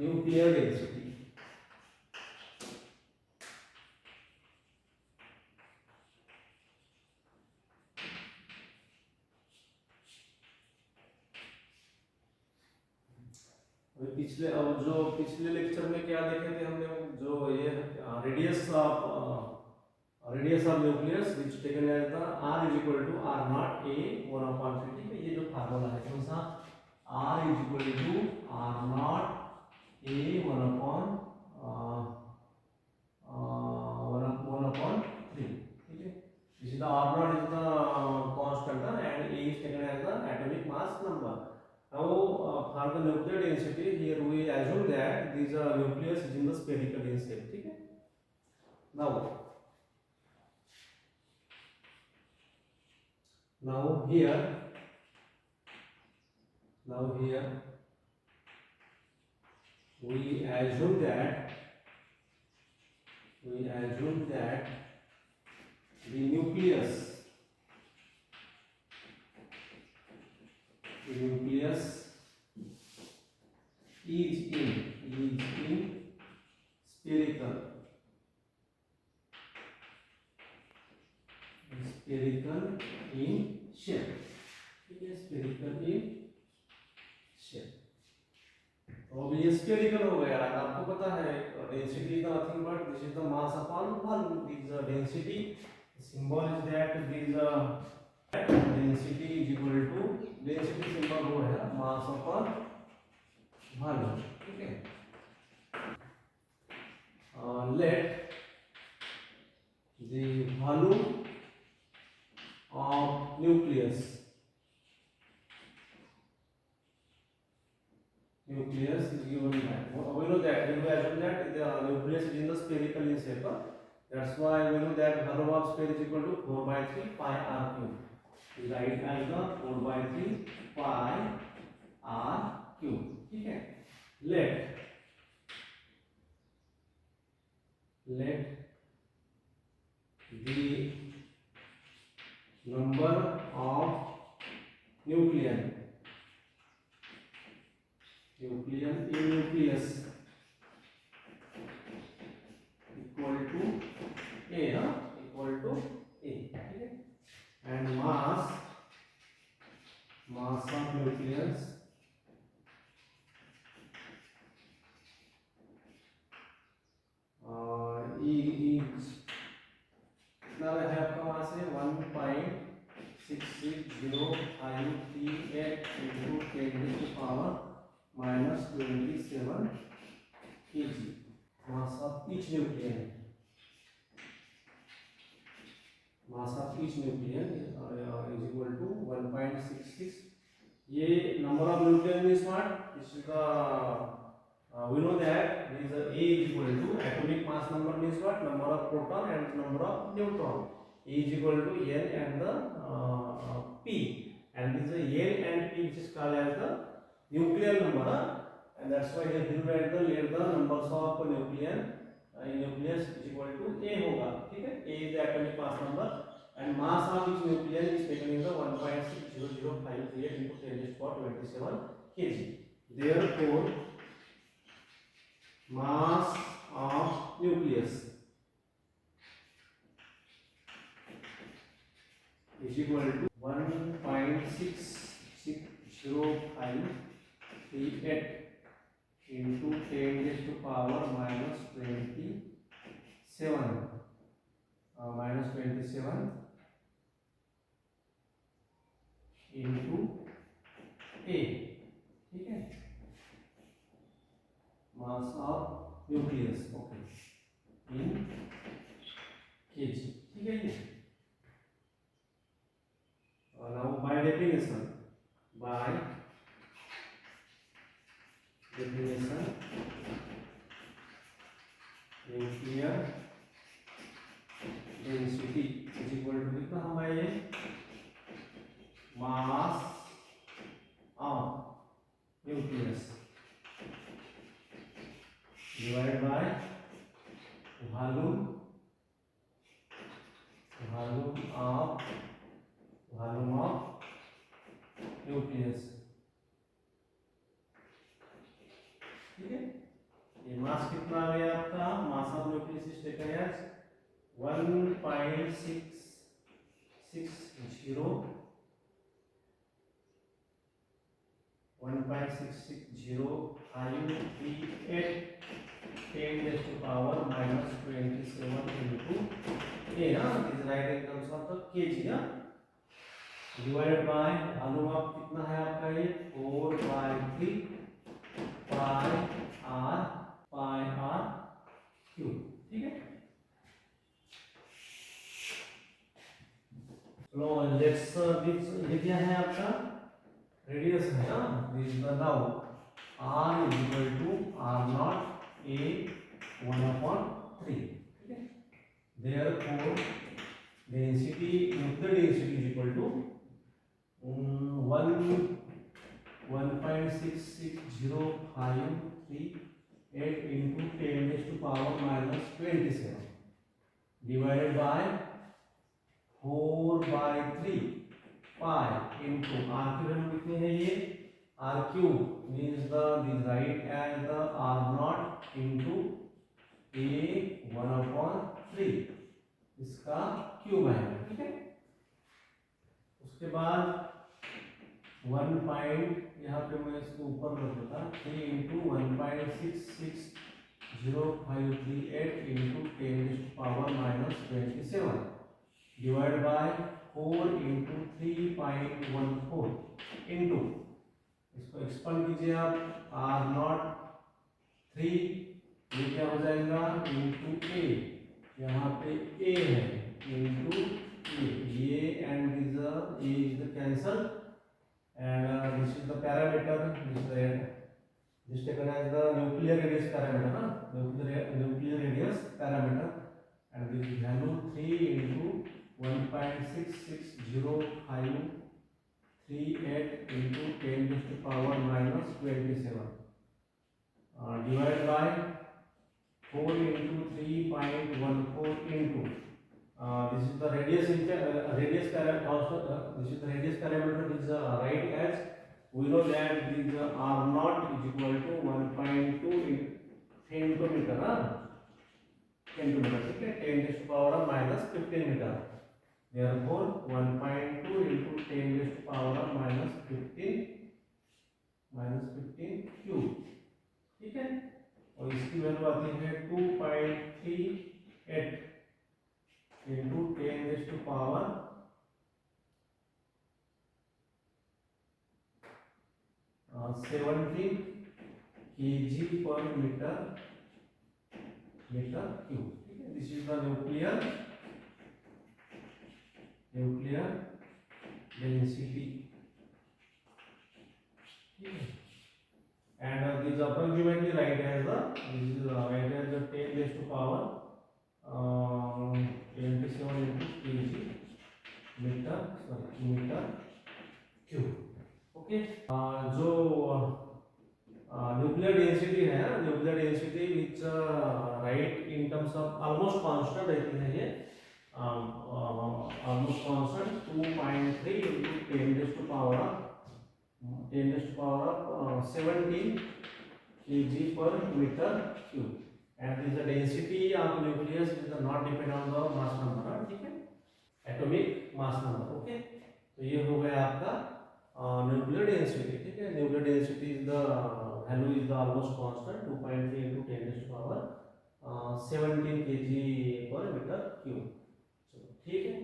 Nuclear density. पिछले जो पिछले लेक्चर में क्या देखे थे हमने, जो ये radius of nucleus which taken as the r is equal to r naught a 1/3। ठीक है, ये जो फार्मूला है कौन सा, r is equal to r naught a 1/3। ठीक है, this is the r naught is the constant and a is taken as the atomic mass number. Now for the nuclear density, here we assume that this nucleus is in the spherical in shape. ठीक है, now here we assume that the nucleus is in spherical in shape। ठीक है, spherical in shape। तो अब ये spherical हो गया, आपको पता है density is nothing but this is the mass upon volume। This density symbol is that this density is equal to, density symbol वो है mass upon volume। ठीक है, let the volume of nucleus is given by, we know that we assume that the nucleus is in the spherical in shape, that's why we know that volume of sphere is equal to 4/3 pi r cube। write as the 4/3 pi r cube। ठीक है, let the number of nucleus equal to a, equal to a। ठीक है, and mass of nucleus is कितना है आपका मास है 1.660538 into 10 to the power minus 27 kg। mass of each nucleus is equal to 1.66। ये number of nucleus is what, this is the we know that this A is equal to atomic mass number means what, number of proton and number of neutron। A is equal to N and the P, and this is N and P which is called as the nuclear number, and that's why here we write the numbers of nucleus is equal to A होगा। ठीक है, A is the atomic mass number and mass of each nucleus is taken in the 1.60058 into 10 to the power 27 kg। Therefore mass of nucleus is equal to 1.60538 into 10 raised to power minus 27 into A। ठीक है, mass of nucleus okay in kg। ठीक है, ये now by definition nuclear density is equal to कितना होगा ये, mass of nucleus divided by volume of nucleus। ठीक है, ये मास कितना आ गया आपका, mass of nucleus is taken as 1.660 1.660538 10 raised to power minus 27 into a ना, this right in terms of the kg ना, divided by अनुपात कितना है आपका ये 4/3 pi r क्यूब, ठीक है। चलो लेट्स दिस ये क्या है आपका रेडियस है ना, दिस बताओ r is equal to r naught a 1/3, ठीक है। Therefore density, nuclear density is equal to 1.66058 into 10 raised to power minus 27 divided by 4/3 pi into r की वैल्यू कितनी है ये r cube means the this right as the r naught into a 1/3 इसका cube आएगा, ठीक है। उसके बाद 1 पॉइंट यहाँ पे मैं इसको ऊपर रख देता 3 into 1.66058 into 10 raised to power minus 27 divided by 4 into 3.14 into, इसको एक्सपांड कीजिए आप, r नॉट 3 ये क्या हो जाएगा into a, यहाँ पे a है into a, ये and this a is the cancel and this is the parameter, this taken as the nuclear radius parameter na, nuclear radius parameter, and this value 3 into 1.66058 into 10 raised to power minus 27 divided by 4 into 3.14 into this is the radius parameter also, this is the radius parameter is right as we know that this r naught is equal to 1.2 centimeter 10 meter, ठीक है, 10 raised to power minus 15 meter, therefore 1.2 into 10 raised to power minus 15 cube, ठीक है। और इसकी value आती है 2.38 into 10 raised to power 70 kg per meter cube, ठीक है। This is the nuclear density, ठीक है। and this approximately right as the, this is right as the 10 raised to power 27 into kg meter cube, okay. जो nuclear density है, nuclear density which right in terms of almost constant रहती है ये, almost constant 2.3 into 10 raised to power 17 kg per meter cube, and this is the density of nucleus is not depend on the mass number, ठीक है, atomic mass number, okay. तो ये हो गया आपका न्यूक्लियर डेंसिटी, ठीक है। Nuclear density is the value is the almost constant 2.3 into 10 raised to power 17 kg per meter cube, ठीक है।